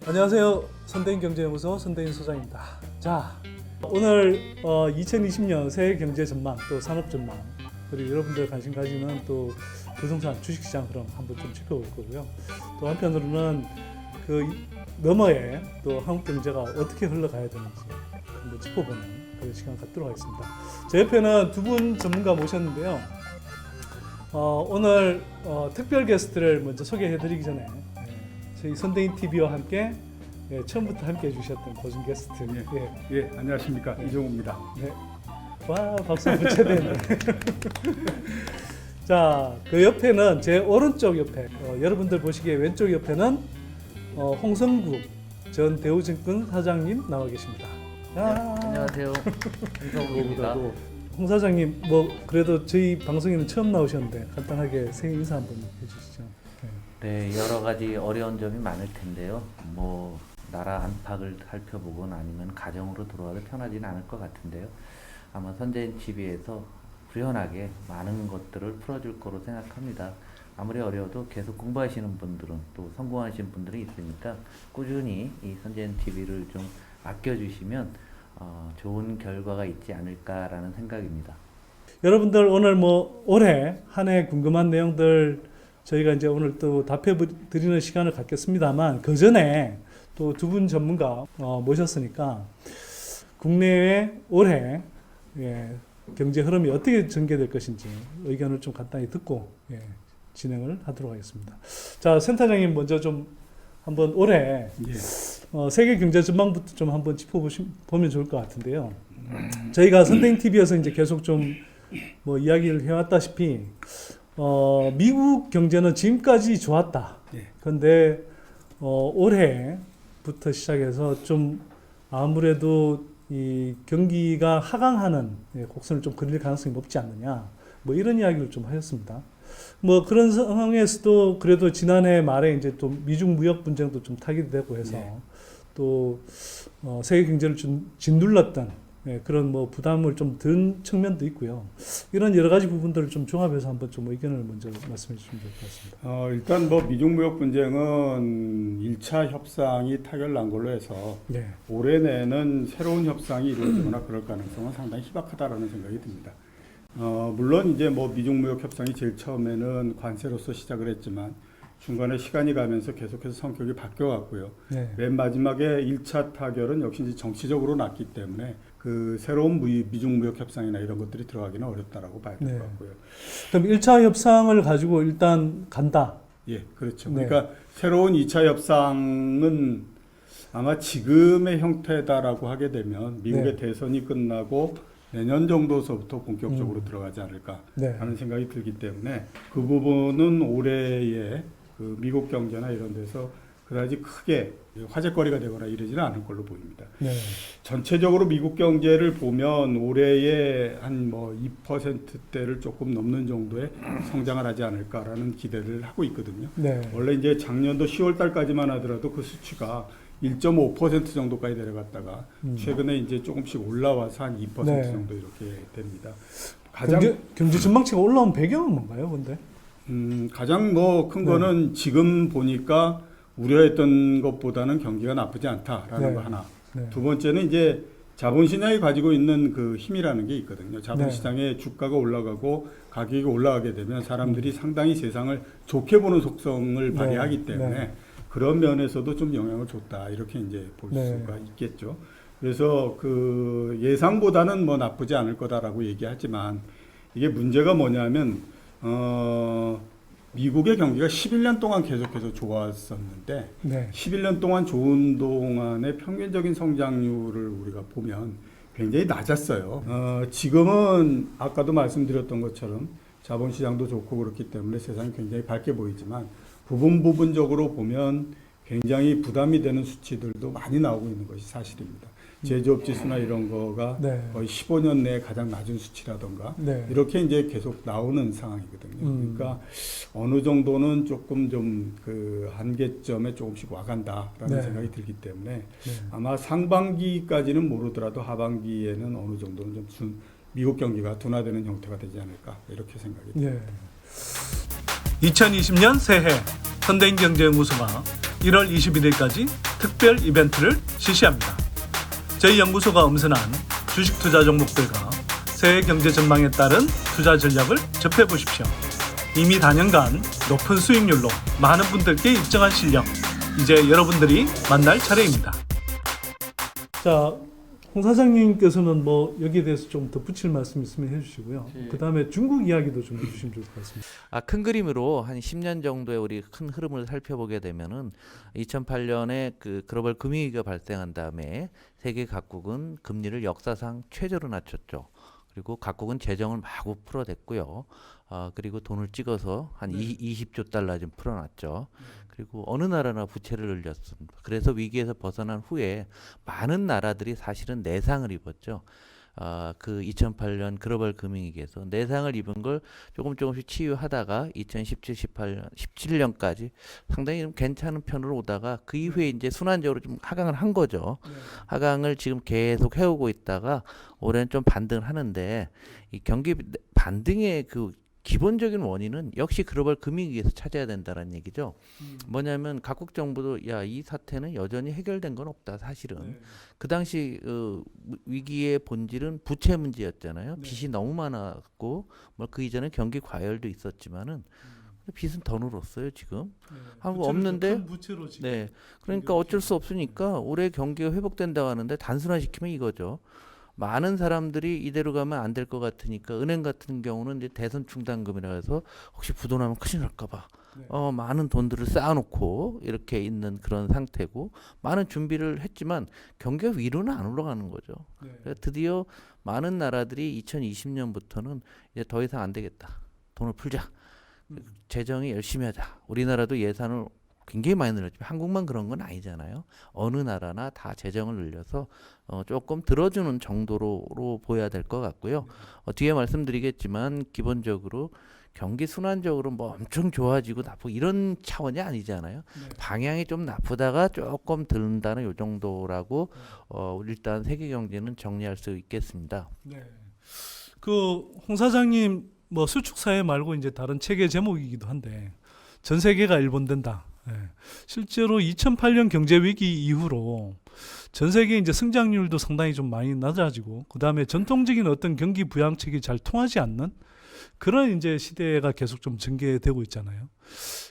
안녕하세요. 선대인 경제연구소 선대인 소장입니다. 자, 오늘 2020년 새해 경제 전망, 또 산업 전망, 그리고 여러분들 관심 가지는 또 부동산 주식시장 흐름 한번 좀 짚어볼 거고요. 또 한편으로는 그 너머에 또 한국 경제가 어떻게 흘러가야 되는지 한번 짚어보는 그런 시간 갖도록 하겠습니다. 제 옆에는 두 분 전문가 모셨는데요. 오늘 특별 게스트를 먼저 소개해드리기 전에 저희 선대인 TV와 함께 처음부터 함께 해주셨던 고정 게스트. 안녕하십니까. 이종우입니다. 네. 와, 박수 붙여야 자, 그 옆에는 제 오른쪽 옆에, 여러분들 보시기에 왼쪽 옆에는 홍성국 전 대우증권 사장님 나와 계십니다. 안녕하세요. 홍성국입니다. 홍 사장님, 그래도 저희 방송에는 처음 나오셨는데 간단하게 새해 인사 한번 해주시죠. 네, 여러 가지 어려운 점이 많을 텐데요. 나라 안팎을 살펴보거나 아니면 가정으로 들어와도 편하지는 않을 것 같은데요. 아마 선대인 TV에서 구현하게 많은 것들을 풀어줄 거로 생각합니다. 아무리 어려워도 계속 공부하시는 분들은 또 성공하신 분들이 있으니까 꾸준히 이 선대인 TV를 좀 아껴주시면 좋은 결과가 있지 않을까라는 생각입니다. 여러분들 오늘 올해 한 해 궁금한 내용들 저희가 이제 오늘 또 답해 드리는 시간을 갖겠습니다만 그 전에 또 두 분 전문가 모셨으니까 국내외 올해 경제 흐름이 어떻게 전개될 것인지 의견을 좀 간단히 듣고 진행을 하도록 하겠습니다. 자, 센터장님 먼저 좀 한번 올해 세계 경제 전망부터 좀 한번 짚어보면 좋을 것 같은데요. 저희가 선대인 TV에서 이제 계속 좀 이야기를 해왔다시피 미국 경제는 지금까지 좋았다. 그런데 올해부터 시작해서 좀 아무래도 이 경기가 하강하는 곡선을 좀 그릴 가능성이 높지 않느냐. 이런 이야기를 좀 하셨습니다. 그런 상황에서도 그래도 지난해 말에 이제 또 미중 무역 분쟁도 좀 타결되고 해서 또 세계 경제를 좀 짓눌렀던 그런 부담을 좀 든 측면도 있고요. 이런 여러 가지 부분들을 좀 종합해서 한번 좀 의견을 먼저 말씀해 주시면 될 것 같습니다. 일단 미중 무역 분쟁은 1차 협상이 타결난 걸로 해서 올해 내는 새로운 협상이 이루어지거나 그럴 가능성은 상당히 희박하다라는 생각이 듭니다. 물론 이제 미중 무역 협상이 제일 처음에는 관세로서 시작을 했지만 중간에 시간이 가면서 계속해서 성격이 바뀌어갔고요. 맨 마지막에 1차 타결은 역시 이제 정치적으로 났기 때문에 그 새로운 미중 무역 협상이나 이런 것들이 들어가기는 어렵다라고 봐야 될 것 같고요. 그럼 1차 협상을 가지고 일단 간다. 그렇죠. 그러니까 새로운 2차 협상은 아마 지금의 형태다라고 하게 되면 미국의 대선이 끝나고 내년 정도서부터 본격적으로 들어가지 않을까 하는 생각이 들기 때문에 그 부분은 올해의 그 미국 경제나 이런 데서 그다지 크게 화제거리가 되거나 이러지는 않을 걸로 보입니다. 전체적으로 미국 경제를 보면 올해에 한 2%대를 조금 넘는 정도의 성장을 하지 않을까라는 기대를 하고 있거든요. 원래 이제 작년도 10월 달까지만 하더라도 그 수치가 1.5% 정도까지 내려갔다가 최근에 이제 조금씩 올라와서 한 2% 정도 이렇게 됩니다. 경제 전망치가 올라온 배경은 뭔가요, 근데? 가장 큰 거는 지금 보니까 우려했던 것보다는 경기가 나쁘지 않다라는 거 하나. 두 번째는 이제 자본시장이 가지고 있는 그 힘이라는 게 있거든요. 자본시장에 주가가 올라가고 가격이 올라가게 되면 사람들이 상당히 세상을 좋게 보는 속성을 발휘하기 때문에 그런 면에서도 좀 영향을 줬다. 이렇게 이제 볼 수가 있겠죠. 그래서 그 예상보다는 나쁘지 않을 거다라고 얘기하지만 이게 문제가 뭐냐면 미국의 경기가 11년 동안 계속해서 좋았었는데 11년 동안 좋은 동안의 평균적인 성장률을 우리가 보면 굉장히 낮았어요. 지금은 아까도 말씀드렸던 것처럼 자본시장도 좋고 그렇기 때문에 세상이 굉장히 밝게 보이지만 부분적으로 보면 굉장히 부담이 되는 수치들도 많이 나오고 있는 것이 사실입니다. 제조업 지수나 이런 거가 거의 15년 내에 가장 낮은 수치라던가 이렇게 이제 계속 나오는 상황이거든요. 그러니까 어느 정도는 조금 좀 그 한계점에 조금씩 와간다라는 생각이 들기 때문에 아마 상반기까지는 모르더라도 하반기에는 어느 정도는 좀 미국 경기가 둔화되는 형태가 되지 않을까 이렇게 생각이 듭니다. 2020년 새해 선대인 경제연구소가 1월 21일까지 특별 이벤트를 실시합니다. 저희 연구소가 엄선한 주식 투자 종목들과 새해 경제 전망에 따른 투자 전략을 접해 보십시오. 이미 단연간 높은 수익률로 많은 분들께 입증한 실력, 이제 여러분들이 만날 차례입니다. 자, 홍 사장님께서는 뭐 여기에 대해서 좀 덧붙일 말씀 있으면 해주시고요. 그 다음에 중국 이야기도 좀 해주시면 좋을 것 같습니다. 큰 그림으로 한 10년 정도의 우리 큰 흐름을 살펴보게 되면은 2008년에 그 글로벌 금융위기가 발생한 다음에 세계 각국은 금리를 역사상 최저로 낮췄죠. 그리고 각국은 재정을 마구 풀어댔고요. 그리고 돈을 찍어서 한 20조 달러 좀 풀어놨죠. 그리고 어느 나라나 부채를 늘렸습니다. 그래서 위기에서 벗어난 후에 많은 나라들이 사실은 내상을 입었죠. 그 2008년 글로벌 금융위기에서 내상을 입은 걸 조금씩 치유하다가 2017, 18년, 17년까지 상당히 좀 괜찮은 편으로 오다가 그 이후에 이제 순환적으로 좀 하강을 한 거죠. 하강을 지금 계속 해오고 있다가 올해는 좀 반등을 하는데 이 경기 반등의 그 기본적인 원인은 역시 글로벌 금융위기에서 찾아야 된다는 얘기죠. 뭐냐면 각국 정부도 이 사태는 여전히 해결된 건 없다 사실은. 그 당시 위기의 본질은 부채 문제였잖아요. 빚이 너무 많았고 뭐 그 이전에 경기 과열도 있었지만은 빚은 더 늘었어요 지금. 한국 없는데. 네. 그러니까 어쩔 수 없으니까 올해 경기가 회복된다고 하는데 단순화시키면 이거죠. 많은 사람들이 이대로 가면 안 될 것 같으니까 은행 같은 경우는 이제 대선 충당금이라 해서 혹시 부도나면 큰일 날까봐 많은 돈들을 쌓아놓고 이렇게 있는 그런 상태고 많은 준비를 했지만 경기가 위로는 안 올라가는 거죠. 그래서 드디어 많은 나라들이 2020년부터는 이제 더 이상 안 되겠다. 돈을 풀자. 재정이 열심히 하자. 우리나라도 예산을 굉장히 많이 늘렸지만 한국만 그런 건 아니잖아요. 어느 나라나 다 재정을 늘려서 조금 들어주는 정도로 보여야 될 것 같고요. 뒤에 말씀드리겠지만 기본적으로 경기 순환적으로 뭐 엄청 좋아지고 나쁘고 이런 차원이 아니잖아요. 방향이 좀 나쁘다가 조금 들른다는 요 정도라고 일단 세계 경제는 정리할 수 있겠습니다. 네. 그 홍 사장님 뭐 수축 사회 말고 이제 다른 책의 제목이기도 한데 전 세계가 일본된다. 네. 실제로 2008년 경제 위기 이후로 전 세계 이제 성장률도 상당히 좀 많이 낮아지고 그 다음에 전통적인 어떤 경기 부양책이 잘 통하지 않는 그런 이제 시대가 계속 좀 전개되고 있잖아요.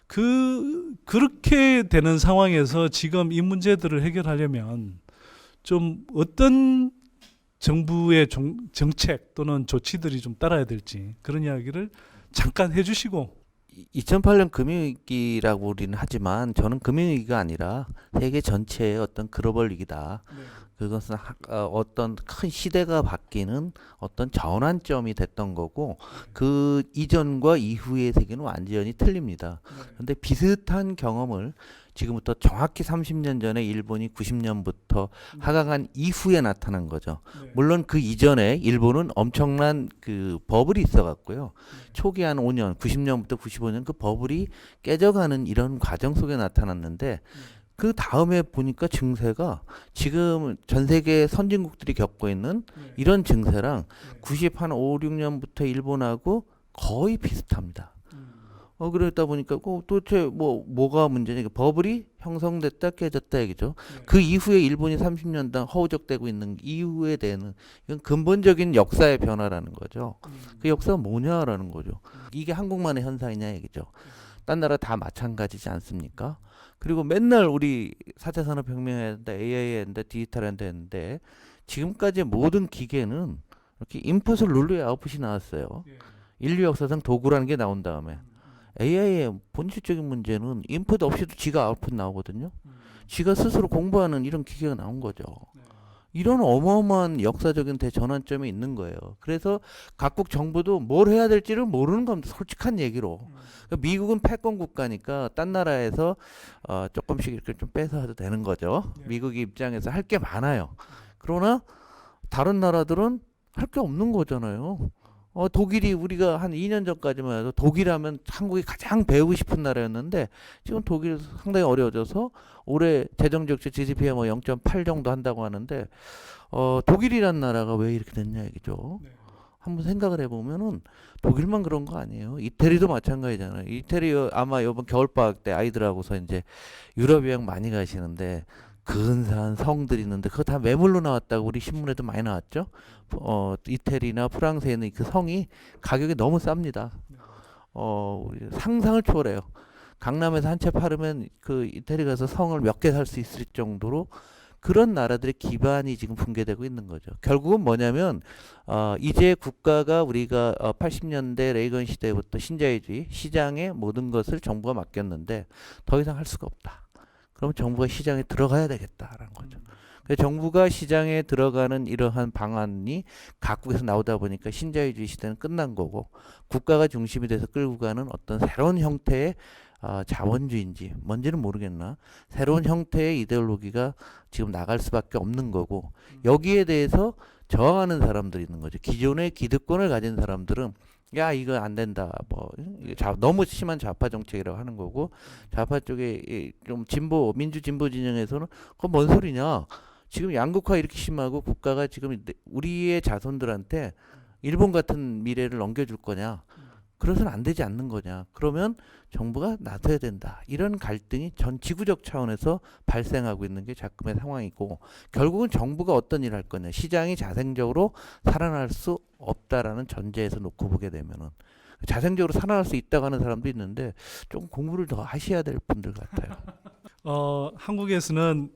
그렇게 되는 상황에서 지금 이 문제들을 해결하려면 좀 어떤 정부의 정책 또는 조치들이 좀 따라야 될지 그런 이야기를 잠깐 해주시고. 2008년 금융위기라고 우리는 하지만 저는 금융위기가 아니라 세계 전체의 어떤 글로벌 위기다. 그것은 어떤 큰 시대가 바뀌는 어떤 전환점이 됐던 거고 그 이전과 이후의 세계는 완전히 틀립니다. 그런데 비슷한 경험을 지금부터 정확히 30년 전에 일본이 90년부터 하강한 이후에 나타난 거죠. 물론 그 이전에 일본은 엄청난 그 버블이 있어갖고요. 초기 한 5년, 90년부터 95년 그 버블이 깨져가는 이런 과정 속에 나타났는데 그 다음에 보니까 증세가 지금 전 세계 선진국들이 겪고 있는 이런 증세랑 90한 5, 6년부터 일본하고 거의 비슷합니다. 그러다 보니까 도대체 뭐가 문제냐? 버블이 형성됐다 깨졌다 얘기죠. 그 이후에 일본이 30년간 허우적대고 있는 이후에 되는 이건 근본적인 역사의 변화라는 거죠. 그 역사가 뭐냐라는 거죠. 이게 한국만의 현상이냐 얘기죠. 딴 나라 다 마찬가지지 않습니까? 그리고 맨날 우리 4차 산업혁명 했는데 AI 했는데 디지털 했는데 지금까지 모든 기계는 이렇게 인풋을 눌러야 아웃풋이 나왔어요. 인류 역사상 도구라는 게 나온 다음에 AI의 본질적인 문제는 인풋 없이도 지가 아웃풋 나오거든요. 지가 스스로 공부하는 이런 기계가 나온 거죠. 이런 어마어마한 역사적인 대전환점이 있는 거예요. 그래서 각국 정부도 뭘 해야 될지를 모르는 겁니다. 솔직한 얘기로. 미국은 패권 국가니까 딴 나라에서 조금씩 이렇게 좀 뺏어 해도 되는 거죠. 미국 입장에서 할 게 많아요. 그러나 다른 나라들은 할 게 없는 거잖아요. 독일이 우리가 한 2년 전까지만 해도 독일하면 한국이 가장 배우고 싶은 나라였는데 지금 독일 상당히 어려워져서 올해 재정적 GDP가 뭐 0.8 정도 한다고 하는데 독일이란 나라가 왜 이렇게 됐냐 얘기죠. 한번 생각을 해보면은 독일만 그런 거 아니에요. 이태리도 마찬가지잖아요. 이태리 아마 이번 겨울방학 때 아이들하고서 이제 유럽 여행 많이 가시는데 근사한 성들이 있는데 그거 다 매물로 나왔다고 우리 신문에도 많이 나왔죠. 이태리나 프랑스에 있는 그 성이 가격이 너무 쌉니다. 상상을 초월해요. 강남에서 한 채 팔으면 그 이태리 가서 성을 몇 개 살 수 있을 정도로 그런 나라들의 기반이 지금 붕괴되고 있는 거죠. 결국은 뭐냐면 이제 국가가 우리가 80년대 레이건 시대부터 신자유주의 시장에 모든 것을 정부가 맡겼는데 더 이상 할 수가 없다. 그럼 정부가 시장에 들어가야 되겠다라는 거죠. 그래서 정부가 시장에 들어가는 이러한 방안이 각국에서 나오다 보니까 신자유주의 시대는 끝난 거고 국가가 중심이 돼서 끌고 가는 어떤 새로운 형태의 자본주의인지 뭔지는 모르겠나 새로운 형태의 이데올로기가 지금 나갈 수밖에 없는 거고 여기에 대해서 저항하는 사람들이 있는 거죠. 기존의 기득권을 가진 사람들은 야 이거 안 된다 뭐 너무 심한 좌파 정책이라고 하는 거고 좌파 쪽에 좀 진보 민주 진보 진영에서는 그건 뭔 소리냐 지금 양극화 이렇게 심하고 국가가 지금 우리의 자손들한테 일본 같은 미래를 넘겨줄 거냐 그래서는 안 되지 않는 거냐 그러면 정부가 나서야 된다 이런 갈등이 전 지구적 차원에서 발생하고 있는 게 작금의 상황이고 결국은 정부가 어떤 일을 할 거냐 시장이 자생적으로 살아날 수 없다라는 전제에서 놓고 보게 되면은 자생적으로 살아날 수 있다고 하는 사람도 있는데 좀 공부를 더 하셔야 될 분들 같아요. 한국에서는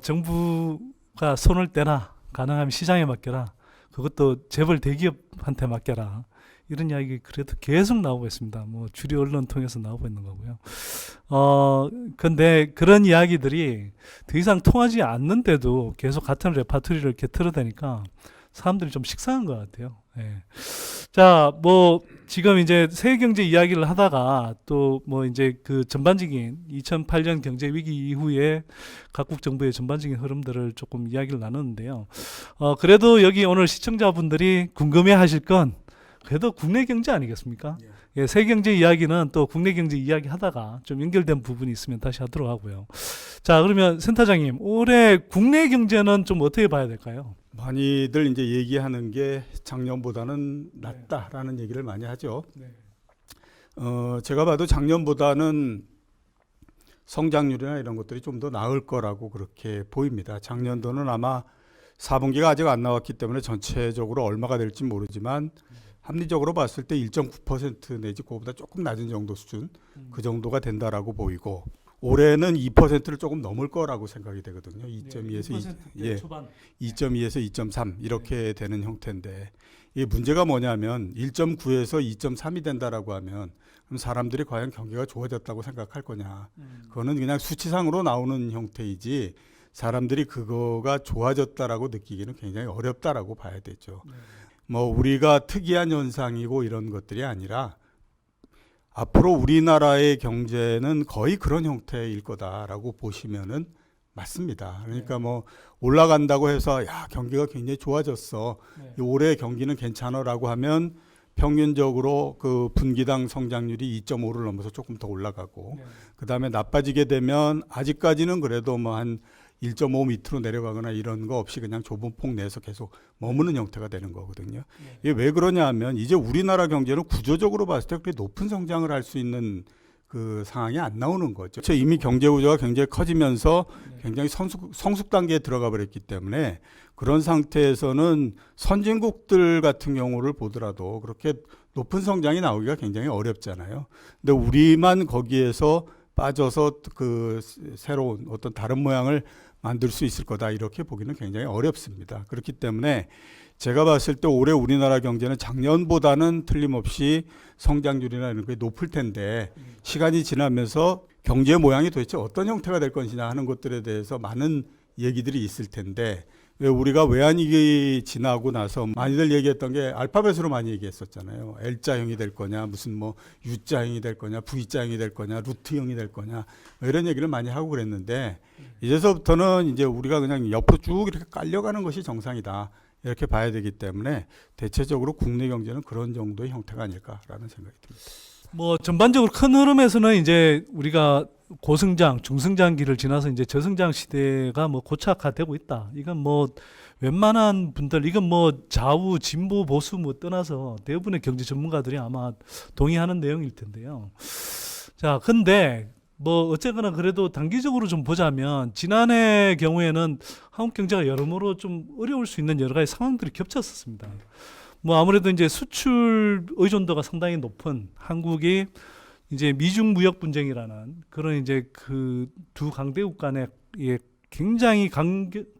정부가 손을 떼라 가능하면 시장에 맡겨라 그것도 재벌 대기업한테 맡겨라 이런 이야기 그래도 계속 나오고 있습니다. 뭐 주류 언론 통해서 나오고 있는 거고요. 근데 그런 이야기들이 더 이상 통하지 않는데도 계속 같은 레파토리를 이렇게 틀어대니까 사람들이 좀 식상한 것 같아요. 예. 자, 뭐 지금 이제 세계경제 이야기를 하다가 또 뭐 이제 그 전반적인 2008년 경제 위기 이후에 각국 정부의 전반적인 흐름들을 조금 이야기를 나눴는데요. 그래도 여기 오늘 시청자분들이 궁금해하실 건 그래도 국내 경제 아니겠습니까? 예, 세계 경제 이야기는 또 국내 경제 이야기 하다가 좀 연결된 부분이 있으면 다시 하도록 하고요. 자, 그러면 센터장님, 올해 국내 경제는 좀 어떻게 봐야 될까요? 많이들 이제 얘기하는 게 작년보다는 낫다라는 얘기를 많이 하죠. 네. 제가 봐도 작년보다는 성장률이나 이런 것들이 좀 더 나을 거라고 그렇게 보입니다. 작년도는 아마 4분기가 아직 안 나왔기 때문에 전체적으로 얼마가 될지 모르지만 합리적으로 봤을 때 1.9% 내지 그거보다 조금 낮은 정도 수준 그 정도가 된다라고 보이고 올해는 2%를 조금 넘을 거라고 생각이 되거든요. 2.2에서 2.2에서 2.3 이렇게 되는 형태인데 이 문제가 뭐냐면 1.9에서 2.3이 된다라고 하면 그럼 사람들이 과연 경기가 좋아졌다고 생각할 거냐? 그거는 그냥 수치상으로 나오는 형태이지 사람들이 그거가 좋아졌다라고 느끼기는 굉장히 어렵다라고 봐야 되죠. 뭐 우리가 특이한 현상이고 이런 것들이 아니라 앞으로 우리나라의 경제는 거의 그런 형태일 거다라고 보시면은 맞습니다. 그러니까 뭐 올라간다고 해서 야 경기가 굉장히 좋아졌어. 올해 경기는 괜찮아라고 하면 평균적으로 그 분기당 성장률이 2.5를 넘어서 조금 더 올라가고 그다음에 나빠지게 되면 아직까지는 그래도 뭐 한 1.5 밑으로 내려가거나 이런 거 없이 그냥 좁은 폭 내에서 계속 머무는 형태가 되는 거거든요. 이게 왜 그러냐 하면 이제 우리나라 경제는 구조적으로 봤을 때 그렇게 높은 성장을 할 수 있는 그 상황이 안 나오는 거죠. 이미 경제 구조가 굉장히 커지면서 굉장히 성숙 단계에 들어가 버렸기 때문에 그런 상태에서는 선진국들 같은 경우를 보더라도 그렇게 높은 성장이 나오기가 굉장히 어렵잖아요. 근데 우리만 거기에서 빠져서 그 새로운 어떤 다른 모양을 만들 수 있을 거다 이렇게 보기는 굉장히 어렵습니다. 그렇기 때문에 제가 봤을 때 올해 우리나라 경제는 작년보다는 틀림없이 성장률이나 이런 게 높을 텐데 시간이 지나면서 경제 모양이 도대체 어떤 형태가 될 것이냐 하는 것들에 대해서 많은 얘기들이 있을 텐데 왜 우리가 외환위기 지나고 나서 많이들 얘기했던 게 알파벳으로 많이 얘기했었잖아요. L자형이 될 거냐, 무슨 뭐 U자형이 될 거냐, V자형이 될 거냐, 루트형이 될 거냐 뭐 이런 얘기를 많이 하고 그랬는데 이제서부터는 이제 우리가 그냥 옆으로 쭉 이렇게 깔려가는 것이 정상이다. 이렇게 봐야 되기 때문에 대체적으로 국내 경제는 그런 정도의 형태가 아닐까라는 생각이 듭니다. 뭐 전반적으로 큰 흐름에서는 이제 우리가 고성장, 중성장기를 지나서 이제 저성장 시대가 뭐 고착화되고 있다. 이건 뭐 웬만한 분들, 이건 뭐 좌우, 진보, 보수 뭐 떠나서 대부분의 경제 전문가들이 아마 동의하는 내용일 텐데요. 자, 근데 뭐 어쨌거나 그래도 단기적으로 좀 보자면 지난해 경우에는 한국 경제가 여러모로 좀 어려울 수 있는 여러 가지 상황들이 겹쳤었습니다. 뭐 아무래도 이제 수출 의존도가 상당히 높은 한국이 이제 미중 무역 분쟁이라는 그런 이제 그 두 강대국 간의 예, 굉장히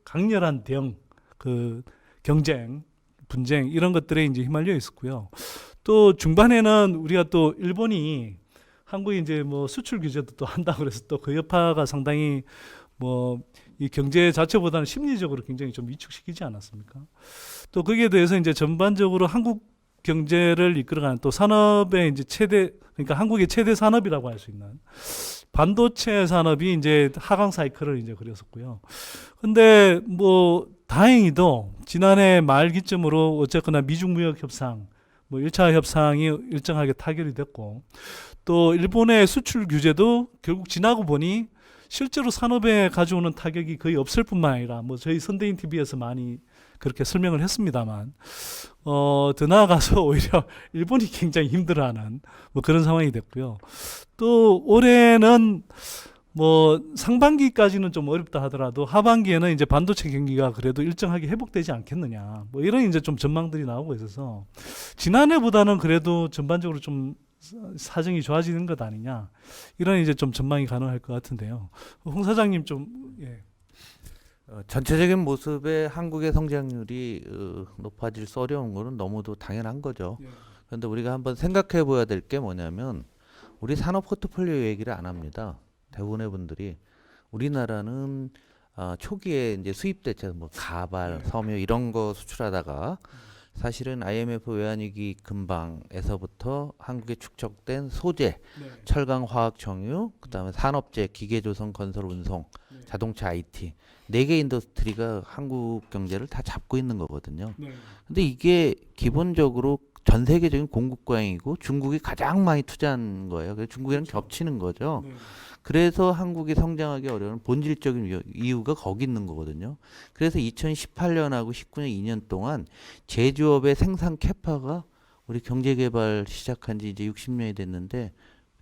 강렬한 대응 그 경쟁, 분쟁 이런 것들에 이제 휘말려 있었고요. 또 중반에는 우리가 또 일본이 한국이 이제 뭐 수출 규제도 또 한다 그래서 또 그 여파가 상당히 뭐 이 경제 자체보다는 심리적으로 굉장히 좀 위축시키지 않았습니까? 또 거기에 대해서 이제 전반적으로 한국 경제를 이끌어가는 또 산업의 이제 최대, 그러니까 한국의 최대 산업이라고 할 수 있는 반도체 산업이 이제 하강 사이클을 이제 그렸었고요. 근데 뭐 다행히도 지난해 말 기점으로 어쨌거나 미중 무역 협상, 뭐 1차 협상이 일정하게 타결이 됐고 또 일본의 수출 규제도 결국 지나고 보니 실제로 산업에 가져오는 타격이 거의 없을 뿐만 아니라 뭐 저희 선대인 TV에서 많이 그렇게 설명을 했습니다만 더 나아가서 오히려 일본이 굉장히 힘들어하는 뭐 그런 상황이 됐고요. 또 올해는 뭐 상반기까지는 좀 어렵다 하더라도 하반기에는 이제 반도체 경기가 그래도 일정하게 회복되지 않겠느냐 뭐 이런 이제 좀 전망들이 나오고 있어서 지난해보다는 그래도 전반적으로 좀 사정이 좋아지는 것 아니냐 이런 이제 좀 전망이 가능할 것 같은데요. 홍 사장님 좀 예. 전체적인 모습에 한국의 성장률이 높아질 수 어려운 것은 너무도 당연한 거죠. 예. 그런데 우리가 한번 생각해 봐야 될 게 뭐냐면 우리 산업 포트폴리오 얘기를 안 합니다. 대부분의 분들이 우리나라는 초기에 이제 수입 대체 뭐 가발, 섬유 이런 거 수출하다가 사실은 IMF 외환위기 근방에서부터 한국에 축적된 소재, 네. 철강, 화학, 정유, 그다음에 산업재, 기계조선, 건설, 운송, 네. 자동차, IT 네 개 인더스트리가 한국 경제를 다 잡고 있는 거거든요. 네. 근데 이게 기본적으로 전 세계적인 공급과잉이고 중국이 가장 많이 투자한 거예요. 그래서 중국이랑 겹치는 거죠. 네. 그래서 한국이 성장하기 어려운 본질적인 이유가 거기 있는 거거든요. 그래서 2018년하고 19년 2년 동안 제조업의 생산 캐파가 우리 경제개발 시작한 지 이제 60년이 됐는데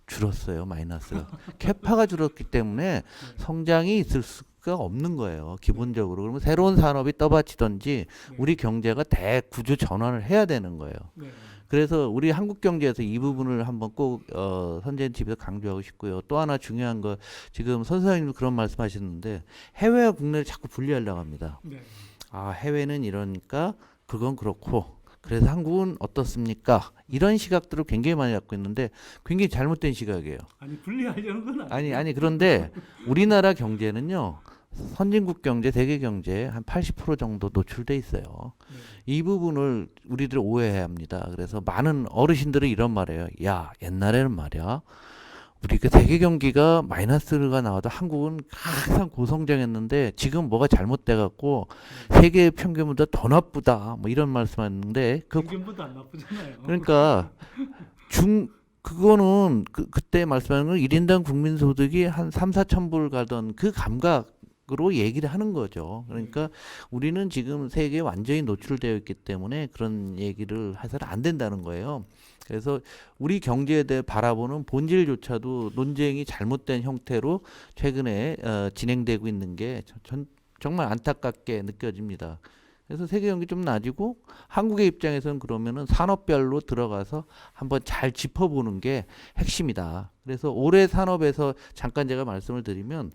줄었어요. 마이너스가. 캐파가 줄었기 때문에 성장이 있을 수가 없는 거예요. 기본적으로. 그러면 새로운 산업이 떠받치든지 우리 경제가 대구조 전환을 해야 되는 거예요. 네. 그래서 우리 한국 경제에서 이 부분을 한번 꼭 선재님 TV에서 강조하고 싶고요. 또 하나 중요한 거 지금 선생님도 그런 말씀하셨는데 해외와 국내를 자꾸 분리하려고 합니다. 네. 아 해외는 이러니까 그건 그렇고 그래서 한국은 어떻습니까? 이런 시각들을 굉장히 많이 갖고 있는데 굉장히 잘못된 시각이에요. 아니 분리하려는 건 아니에요. 아니 그런데 우리나라 경제는요. 선진국 경제, 세계 경제에 한 80% 정도 노출돼 있어요. 네. 이 부분을 우리들 오해해야 합니다. 그래서 많은 어르신들은 이런 말이에요. 야, 옛날에는 말이야. 우리 그 세계 경기가 마이너스가 나와도 한국은 항상 고성장했는데 지금 뭐가 잘못돼 갖고 세계 평균보다 더 나쁘다. 뭐 이런 말씀하는데 평균보다 안 나쁘잖아요. 그러니까 그거는 그때 말씀하는 건 1인당 국민 소득이 한 3, 4천 불 가던 그 감각으로 얘기를 하는 거죠. 그러니까 우리는 지금 세계에 완전히 노출되어 있기 때문에 그런 얘기를 해서는 안 된다는 거예요. 그래서 우리 경제에 대해 바라보는 본질조차도 논쟁이 잘못된 형태로 최근에 진행되고 있는 게 정말 안타깝게 느껴집니다. 그래서 세계 경기 좀 나아지고 한국의 입장에서는 그러면은 산업별로 들어가서 한번 잘 짚어보는 게 핵심이다. 그래서 올해 산업에서 잠깐 제가 말씀을 드리면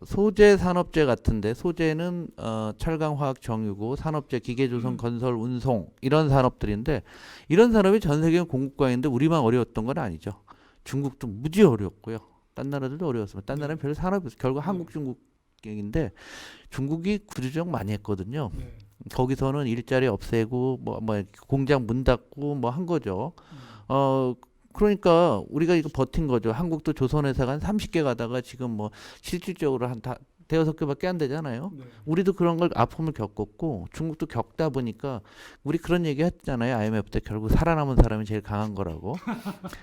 소재 산업재 같은데 소재는 철강 화학 정유고 산업재 기계조선 건설 운송 이런 산업들인데 이런 산업이 전 세계 공급과인데 우리만 어려웠던 건 아니죠. 중국도 무지 어려웠고요. 딴 나라들도 어려웠습니다. 딴 나라는 별 산업이 없어요. 결국 한국 중국인데 중국이 구조조정 많이 했거든요. 네. 거기서는 일자리 없애고 뭐 공장 문 닫고 뭐 한 거죠. 그러니까 우리가 이거 버틴 거죠. 한국도 조선회사가 한 30개 가다가 지금 뭐 실질적으로 한 대여섯 개밖에 안 되잖아요. 네. 우리도 그런 걸 아픔을 겪었고 중국도 겪다 보니까 우리 그런 얘기 했잖아요. IMF 때 결국 살아남은 사람이 제일 강한 거라고.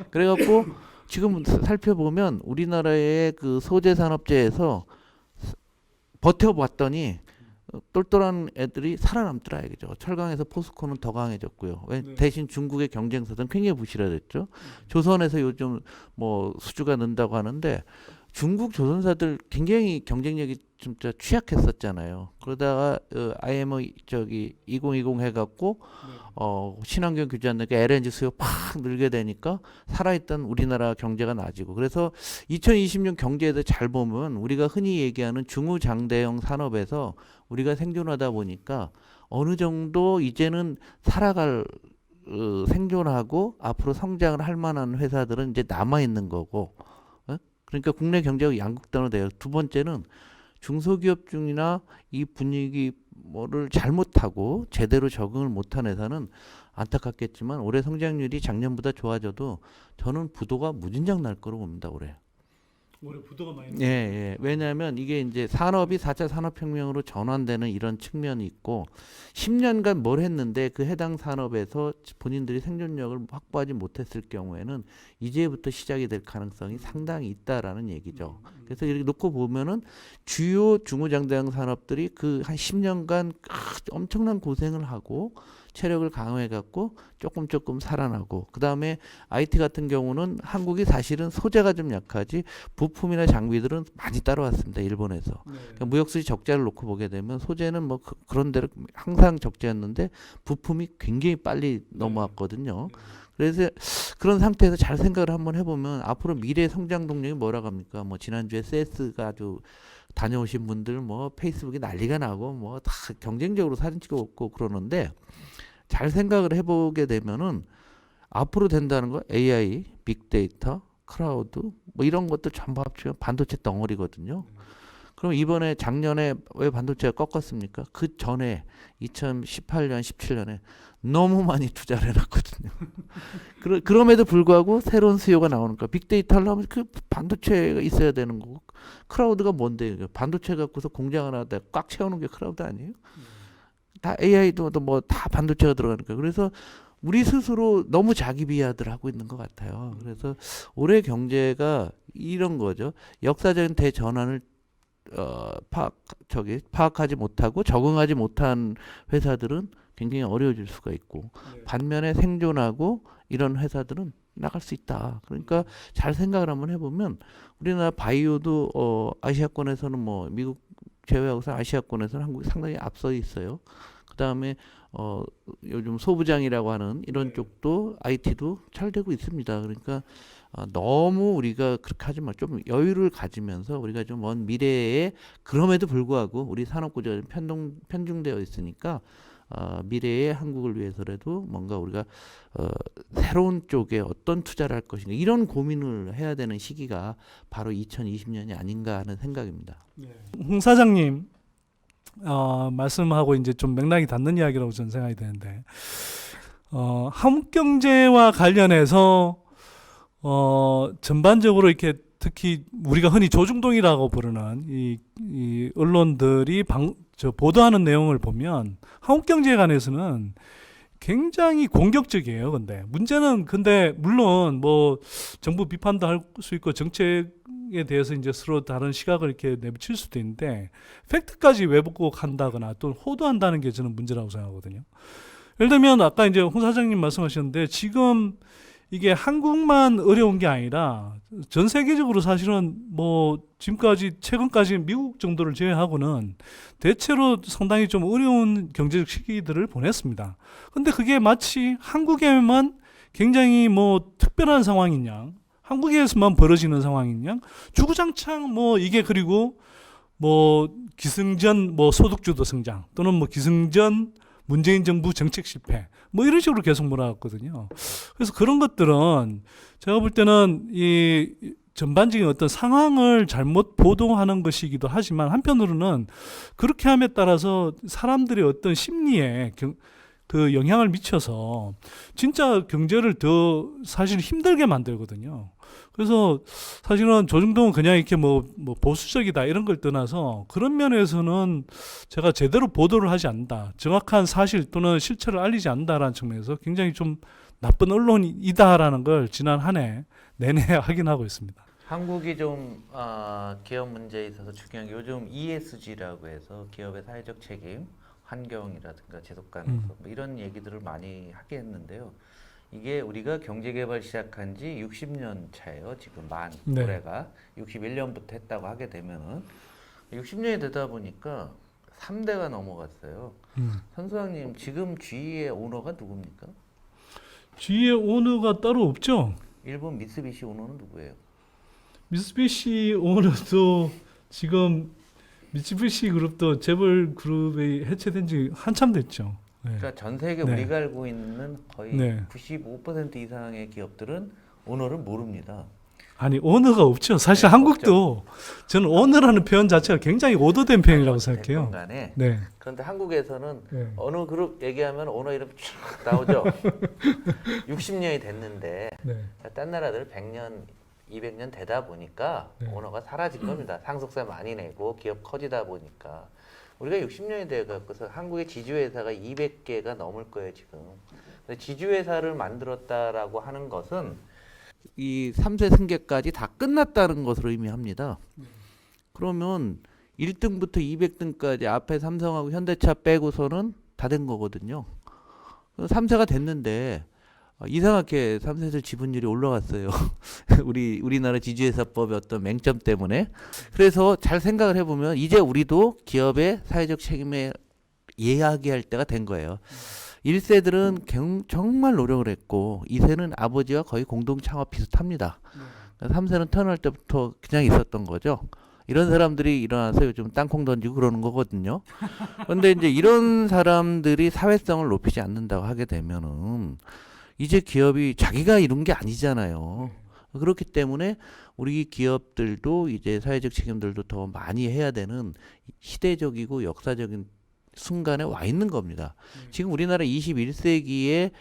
그래갖고 지금 살펴보면 우리나라의 그 소재 산업재에서 버텨봤더니 똘똘한 애들이 살아남더라 이거죠. 철강에서 포스코는 더 강해졌고요. 왜? 네. 대신 중국의 경쟁사들은 굉장히 부실화됐죠. 조선에서 요즘 뭐 수주가 는다고 하는데 중국 조선사들 굉장히 경쟁력이 진짜 취약했었잖아요. 그러다가 IMO 저기 2020 해갖고 친환경 규제 안 되니까 LNG 수요 팍 늘게 되니까 살아있던 우리나라 경제가 나아지고 그래서 2020년 경제에도 잘 보면 우리가 흔히 얘기하는 중후장대형 산업에서 우리가 생존하다 보니까 어느 정도 이제는 살아갈 생존하고 앞으로 성장을 할 만한 회사들은 이제 남아 있는 거고. 그러니까 국내 경제가 양극단으로 돼요. 두 번째는 중소기업 중이나 이 분위기 뭐를 잘못하고 제대로 적응을 못한 회사는 안타깝겠지만 올해 성장률이 작년보다 좋아져도 저는 부도가 무진장 날 거로 봅니다. 올해. 올해 부도가 많이 예, 예. 왜냐하면 이게 이제 산업이 4차 산업혁명으로 전환되는 이런 측면이 있고 10년간 뭘 했는데 그 해당 산업에서 본인들이 생존력을 확보하지 못했을 경우에는 이제부터 시작이 될 가능성이 상당히 있다라는 얘기죠. 그래서 이렇게 놓고 보면은 주요 중후장대형 산업들이 그 한 10년간 엄청난 고생을 하고 체력을 강화해 갖고 조금 살아나고 그다음에 IT 같은 경우는 한국이 사실은 소재가 좀 약하지 부품이나 장비들은 많이 따라왔습니다. 일본에서. 그러니까 무역수지 적자를 놓고 보게 되면 소재는 뭐 그런 대로 항상 적자였는데 부품이 굉장히 빨리 넘어왔거든요. 그래서 그런 상태에서 잘 생각을 한번 해보면 앞으로 미래 성장 동력이 뭐라고 합니까? 뭐 지난주에 CES가 아주 다녀오신 분들 뭐 페이스북에 난리가 나고 뭐 다 경쟁적으로 사진 찍어놓고 그러는데 잘 생각을 해보게 되면은 앞으로 된다는 거 AI, 빅데이터, 클라우드 뭐 이런 것들 전부 합치면 반도체 덩어리거든요. 그럼 이번에 작년에 왜 반도체가 꺾었습니까? 그 전에 2018년, 17년에 너무 많이 투자를 해놨거든요. 그럼에도 불구하고 새로운 수요가 나오니까 빅데이터 하려면 그 반도체가 있어야 되는 거고 클라우드가 뭔데 반도체 갖고서 공장 하나 꽉 채우는 게 클라우드 아니에요? 다 AI도 뭐 다 반도체가 들어가니까 그래서 우리 스스로 너무 자기 비하들 하고 있는 것 같아요. 그래서 올해 경제가 이런 거죠. 역사적인 대전환을 파악하지 못하고 적응하지 못한 회사들은 굉장히 어려워질 수가 있고 반면에 생존하고 이런 회사들은 나갈 수 있다. 그러니까 잘 생각을 한번 해보면 우리나라 바이오도 아시아권에서는 뭐 미국 제외하고서 아시아권에서는 한국이 상당히 앞서 있어요. 그 다음에 요즘 소부장이라고 하는 이런 쪽도 IT도 잘 되고 있습니다. 그러니까 너무 우리가 그렇게 하지 말 좀 여유를 가지면서 우리가 좀 먼 미래에 그럼에도 불구하고 우리 산업 구조가 편중되어 있으니까 미래의 한국을 위해서라도 뭔가 우리가 새로운 쪽에 어떤 투자를 할 것인가 이런 고민을 해야 되는 시기가 바로 2020년이 아닌가 하는 생각입니다. 홍 사장님 말씀하고 이제 좀 맥락이 닿는 이야기라고 저는 생각이 되는데 한국 경제와 관련해서 전반적으로 이렇게 특히 우리가 흔히 조중동이라고 부르는 이 언론들이 보도하는 내용을 보면 한국 경제에 관해서는 굉장히 공격적이에요. 근데 문제는 물론 뭐 정부 비판도 할 수 있고 정책에 대해서 이제 서로 다른 시각을 이렇게 내비칠 수도 있는데 팩트까지 왜곡한다거나 또 호도한다는 게 저는 문제라고 생각하거든요. 예를 들면 아까 이제 홍 사장님 말씀하셨는데 지금 이게 한국만 어려운 게 아니라 전 세계적으로 사실은 뭐 지금까지 최근까지 미국 정도를 제외하고는 대체로 상당히 좀 어려운 경제적 시기들을 보냈습니다. 근데 그게 마치 한국에만 굉장히 뭐 특별한 상황인 양, 한국에서만 벌어지는 상황인 양, 주구장창 뭐 이게 그리고 뭐 기승전 뭐 소득주도 성장 또는 뭐 기승전 문재인 정부 정책 실패 뭐 이런 식으로 계속 몰아갔거든요. 그래서 그런 것들은 제가 볼 때는 이 전반적인 어떤 상황을 잘못 보도하는 것이기도 하지만 한편으로는 그렇게 함에 따라서 사람들의 어떤 심리에 그 영향을 미쳐서 진짜 경제를 더 사실 힘들게 만들거든요. 그래서 사실은 조중동은 그냥 이렇게 뭐 보수적이다 이런 걸 떠나서 그런 면에서는 제가 제대로 보도를 하지 않는다, 정확한 사실 또는 실체를 알리지 않는다라는 측면에서 굉장히 좀 나쁜 언론이다라는 걸 지난 한 해 내내 확인하고 있습니다. 한국이 좀 기업 문제에 있어서 중요한 게 요즘 ESG라고 해서 기업의 사회적 책임, 환경이라든가 지속 가능성 뭐 이런 얘기들을 많이 하게 했는데요. 이게 우리가 경제개발 시작한 지 60년 차예요. 지금 네. 올해가 61년부터 했다고 하게 되면은 60년이 되다 보니까 3대가 넘어갔어요. 선수장님 지금 GE의 오너가 누굽니까? GE의 오너가 따로 없죠. 일본 미쓰비시 오너는 누구예요? 미쓰비시 오너도 지금 미쓰비시 그룹도 재벌 그룹이 해체된 지 한참 됐죠. 네. 그러니까 전 세계 네. 우리가 알고 있는 거의 네. 95% 이상의 기업들은 오너를 모릅니다. 아니 오너가 없죠. 사실 네, 한국도 저는 오너라는 표현 자체가 굉장히 오도된 표현이라고 생각해요. 간에 네. 그런데 한국에서는 네. 어느 그룹 얘기하면 오너 이름 쫙 나오죠. 60년이 됐는데 네. 딴 나라들 100년, 200년 되다 보니까 네. 오너가 사라질 겁니다. 상속세 많이 내고 기업 커지다 보니까. 우리가 60년이 돼갖고서 한국의 지주회사가 200개가 넘을 거예요 지금. 근데 지주회사를 만들었다라고 하는 것은 이 3세 승계까지 다 끝났다는 것을 의미합니다. 그러면 1등부터 200등까지 앞에 삼성하고 현대차 빼고서는 다 된 거거든요. 3세가 됐는데 이상하게 3세들 지분율이 올라갔어요. 우리나라 지주회사법의 어떤 맹점 때문에. 그래서 잘 생각을 해보면 이제 우리도 기업의 사회적 책임에 이야기할 때가 된 거예요. 1세들은 정말 노력을 했고 2세는 아버지와 거의 공동 창업 비슷합니다. 3세는 태어날 때부터 그냥 있었던 거죠. 이런 사람들이 일어나서 요즘 땅콩 던지고 그러는 거거든요. 그런데 이제 이런 사람들이 사회성을 높이지 않는다고 하게 되면은 이제 기업이 자기가 이룬 게 아니잖아요. 그렇기 때문에 우리 기업들도 이제 사회적 책임들도 더 많이 해야 되는 시대적이고 역사적인 순간에 와 있는 겁니다. 지금 우리나라 21세기에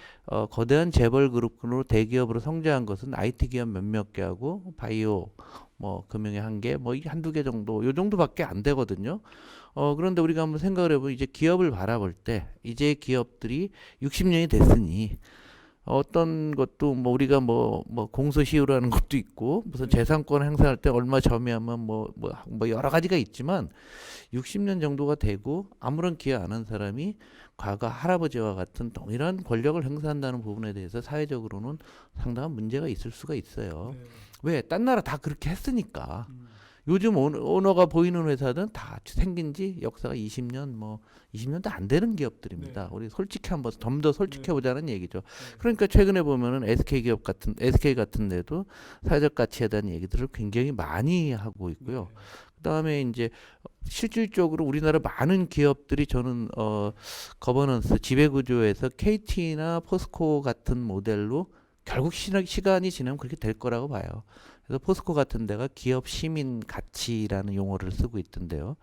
거대한 재벌 그룹으로 대기업으로 성장한 것은 IT 기업 몇몇 개하고 바이오, 뭐 금융의 한 개, 뭐 한두 개 정도, 요 정도밖에 안 되거든요. 그런데 우리가 한번 생각을 해보면 이제 기업을 바라볼 때 이제 기업들이 60년이 됐으니 어떤 것도 뭐 우리가 뭐 공소시효라는 것도 있고 무슨 재산권 행사할 때 얼마 점유하면 뭐 여러 가지가 있지만 60년 정도가 되고 아무런 기여 안 한 사람이 과거 할아버지와 같은 동일한 권력을 행사한다는 부분에 대해서 사회적으로는 상당한 문제가 있을 수가 있어요. 네. 왜? 딴 나라 다 그렇게 했으니까. 요즘 오너가 보이는 회사들은 다 생긴 지 역사가 20년, 20년도 안 되는 기업들입니다. 네. 우리 솔직히 한번 좀 더 솔직해 보자는 얘기죠. 그러니까 최근에 보면은 SK 같은 데도 사회적 가치에 대한 얘기들을 굉장히 많이 하고 있고요. 그다음에 이제 실질적으로 우리나라 많은 기업들이 저는 거버넌스 지배 구조에서 KT나 포스코 같은 모델로 결국 시간이 지나면 그렇게 될 거라고 봐요. 그래서 포스코 같은 데가 기업 시민 가치라는 용어를 쓰고 있던데요.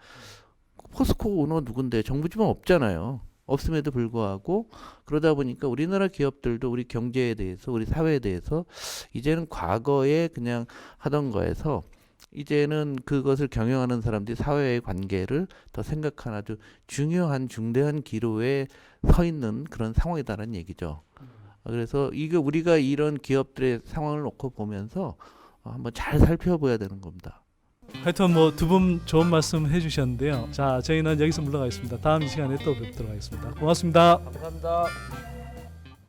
포스코 오너 누군데 정부 지분 없잖아요. 없음에도 불구하고 그러다 보니까 우리나라 기업들도 우리 경제에 대해서 우리 사회에 대해서 이제는 과거에 그냥 하던 거에서 이제는 그것을 경영하는 사람들이 사회의 관계를 더 생각하는 아주 중요한 중대한 기로에 서 있는 그런 상황이다라는 얘기죠. 그래서 이게 우리가 이런 기업들의 상황을 놓고 보면서 한번 잘 살펴봐야 되는 겁니다. 하여튼 두 분 좋은 말씀 해주셨는데요. 자, 저희는 여기서 물러가겠습니다. 다음 이 시간에 또 뵙도록 하겠습니다. 고맙습니다. 감사합니다.